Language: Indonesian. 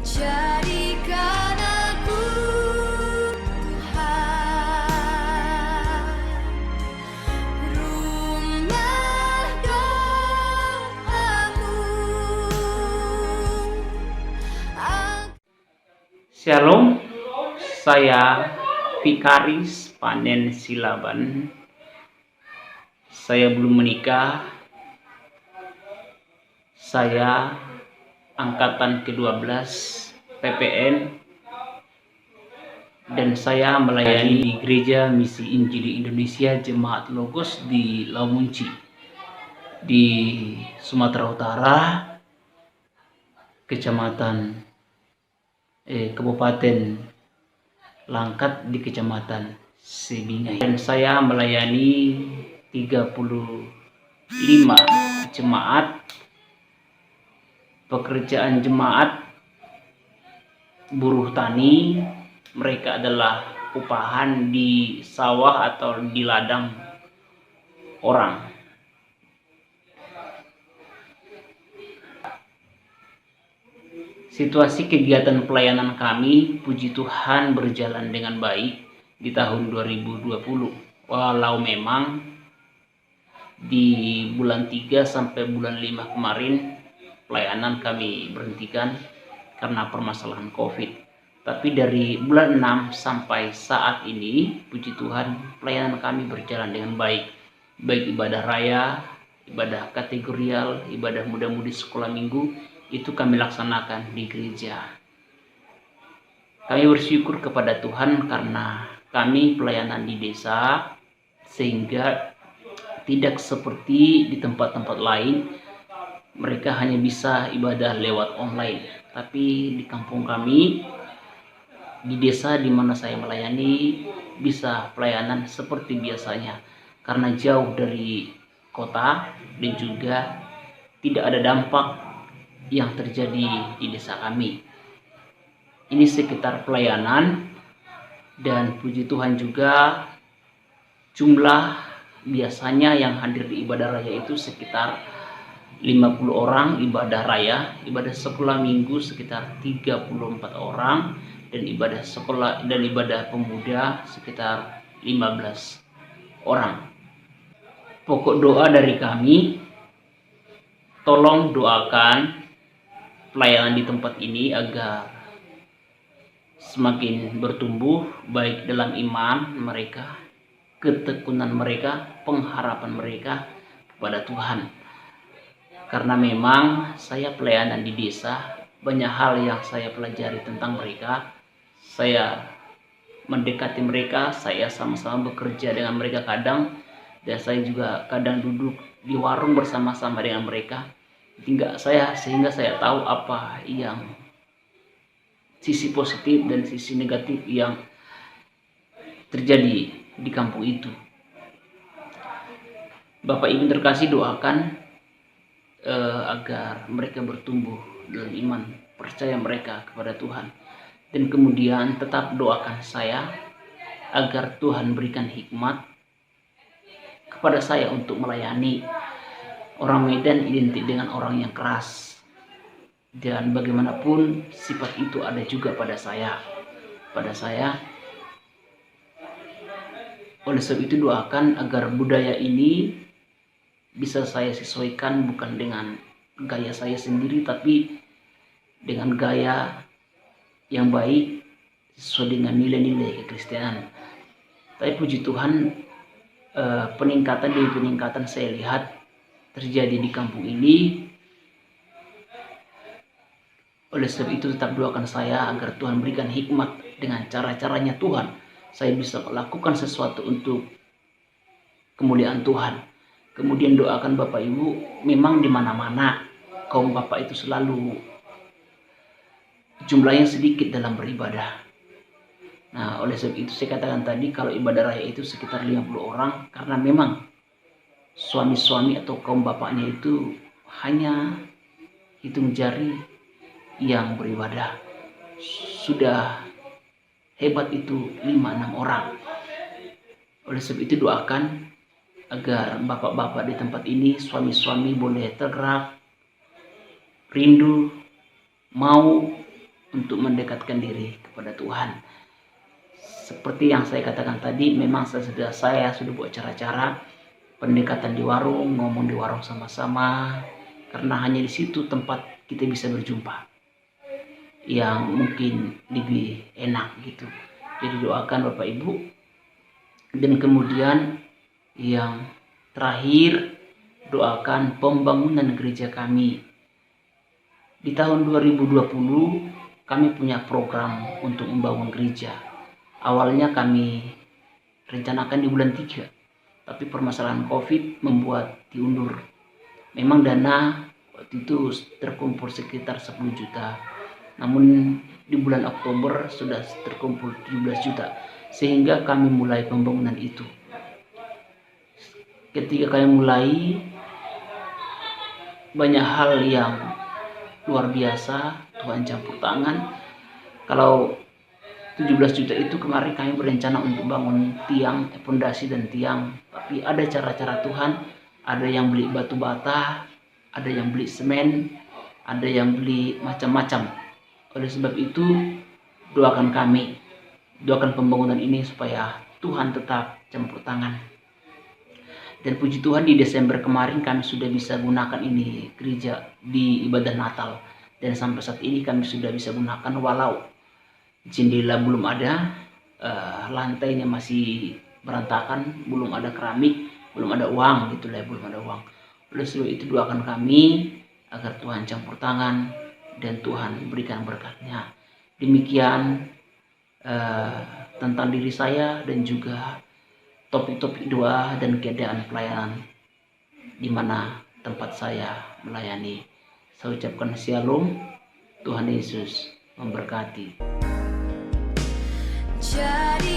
Jadikan aku Tuhan, rumah doamu. Shalom, saya Vikaris Panen Silaban. Saya belum menikah. Saya angkatan ke-12 PPN dan saya melayani di Gereja Misi Injili Indonesia Jemaat Logos di Lamunci di Sumatera Utara, Kabupaten Langkat di Kecamatan Sebingai, dan saya melayani 35 jemaat. Pekerjaan jemaat buruh tani, mereka adalah upahan di sawah atau di ladang orang. Situasi kegiatan pelayanan kami, puji Tuhan, berjalan dengan baik di tahun 2020. Walau memang di bulan 3 sampai bulan 5 kemarin pelayanan kami berhentikan karena permasalahan COVID. Tapi dari bulan 6 sampai saat ini, puji Tuhan, pelayanan kami berjalan dengan baik. Baik ibadah raya, ibadah kategorial, ibadah muda-mudi sekolah minggu, itu kami laksanakan di gereja. Kami bersyukur kepada Tuhan karena kami pelayanan di desa, sehingga tidak seperti di tempat-tempat lain, mereka hanya bisa ibadah lewat online. Tapi di kampung kami, di desa di mana saya melayani, bisa pelayanan seperti biasanya karena jauh dari kota dan juga tidak ada dampak yang terjadi di desa kami. Ini sekitar pelayanan, dan puji Tuhan juga jumlah biasanya yang hadir di ibadah raya itu sekitar 50 orang ibadah raya, ibadah sekolah minggu sekitar 34 orang, dan ibadah sekolah dan ibadah pemuda sekitar 15 orang. Pokok doa dari kami, tolong doakan pelayanan di tempat ini agar semakin bertumbuh baik dalam iman mereka, ketekunan mereka, pengharapan mereka kepada Tuhan. Karena memang saya pelayanan di desa, banyak hal yang saya pelajari tentang mereka. Saya mendekati mereka, saya sama-sama bekerja dengan mereka kadang, dan saya juga kadang duduk di warung bersama-sama dengan mereka. Sehingga saya tahu apa yang sisi positif dan sisi negatif yang terjadi di kampung itu. Bapak Ibu terkasih, doakan agar mereka bertumbuh dalam iman, percaya mereka kepada Tuhan, dan kemudian tetap doakan saya agar Tuhan berikan hikmat kepada saya untuk melayani. Orang Medan identik dengan orang yang keras, dan bagaimanapun sifat itu ada juga pada saya. Oleh sebab itu, doakan agar budaya ini bisa saya sesuaikan, bukan dengan gaya saya sendiri, tapi dengan gaya yang baik sesuai dengan nilai-nilai kekristenan. Tapi puji Tuhan, peningkatan saya lihat terjadi di kampung ini. Oleh sebab itu, tetap doakan saya agar Tuhan berikan hikmat dengan cara-caranya Tuhan. Saya bisa melakukan sesuatu untuk kemuliaan Tuhan. Kemudian doakan Bapak Ibu, memang di mana-mana kaum Bapak itu selalu jumlahnya sedikit dalam beribadah. Nah, oleh sebab itu saya katakan tadi, kalau ibadah raya itu sekitar 50 orang, karena memang suami-suami atau kaum bapaknya itu hanya hitung jari yang beribadah. Sudah hebat itu 5-6 orang. Oleh sebab itu, doakan agar bapak-bapak di tempat ini, suami-suami boleh tergerak, rindu, mau untuk mendekatkan diri kepada Tuhan. Seperti yang saya katakan tadi, memang saya sudah buat cara-cara pendekatan di warung, ngomong di warung sama-sama, karena hanya di situ tempat kita bisa berjumpa yang mungkin lebih enak gitu. Jadi doakan Bapak Ibu. Dan kemudian yang terakhir, doakan pembangunan gereja kami. Di tahun 2020 kami punya program untuk membangun gereja. Awalnya kami rencanakan di bulan 3, tapi permasalahan COVID membuat diundur. Memang dana waktu itu terkumpul sekitar 10 juta. Namun di bulan Oktober sudah terkumpul 17 juta. Sehingga kami mulai pembangunan itu. Ketika kami mulai, banyak hal yang luar biasa Tuhan campur tangan. Kalau 17 juta itu kemarin kami berencana untuk bangun tiang, pondasi dan tiang. Tapi ada cara-cara Tuhan. Ada yang beli batu bata, ada yang beli semen, ada yang beli macam-macam. Oleh sebab itu, doakan kami. Doakan pembangunan ini supaya Tuhan tetap campur tangan. Dan puji Tuhan di Desember kemarin kami sudah bisa gunakan ini gereja di ibadah Natal. Dan sampai saat ini kami sudah bisa gunakan walau jendela belum ada, lantainya masih berantakan, belum ada keramik, belum ada uang gitu lah, belum ada uang. Oleh sebab itu doakan kami agar Tuhan campur tangan dan Tuhan berikan berkatnya. Demikian tentang diri saya dan juga topik-topik doa dan keadaan pelayanan di mana tempat saya melayani. Saya ucapkan shalom. Tuhan Yesus memberkati. jadi